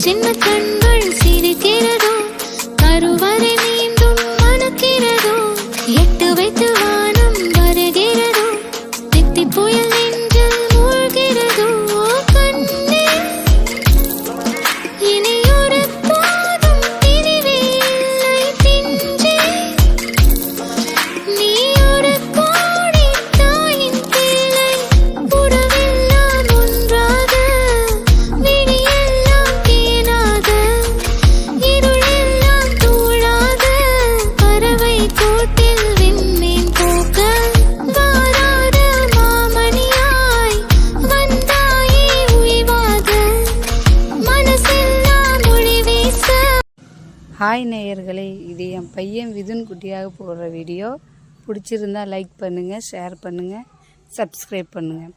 சின்ன கண்கள் சிரிக்கிறதோ, கருவறை மீண்டும் மணக்கிறதோ, எட்டு வைத்து வானம் வருகிறதோ, தித்தி புயல் நெஞ்சில் மூழ்கிறதோ. கண்ணே இனியொரு போதும் பிரிவே இல்லை பிஞ்சே, நீ ஒரு கோடி தாயின் பிள்ளை. புறவெல்லாம் ஒன்றாக, விழியெல்லாம் தேனாக, இருளெல்லாம் தூளாக, பறவை கூட்டில் விண்மீன் போக்க வாராத மாமணியாய் வந்தாயே உய்வாக, மனசெல்லாம் மொழி வீச. ஹாய் நேயர்களே, இது என் பையன் விதுன் குட்டியாக போடுற வீடியோ. பிடிச்சிருந்தா லைக் பண்ணுங்கள், ஷேர் பண்ணுங்கள், சப்ஸ்கிரைப் பண்ணுங்கள்.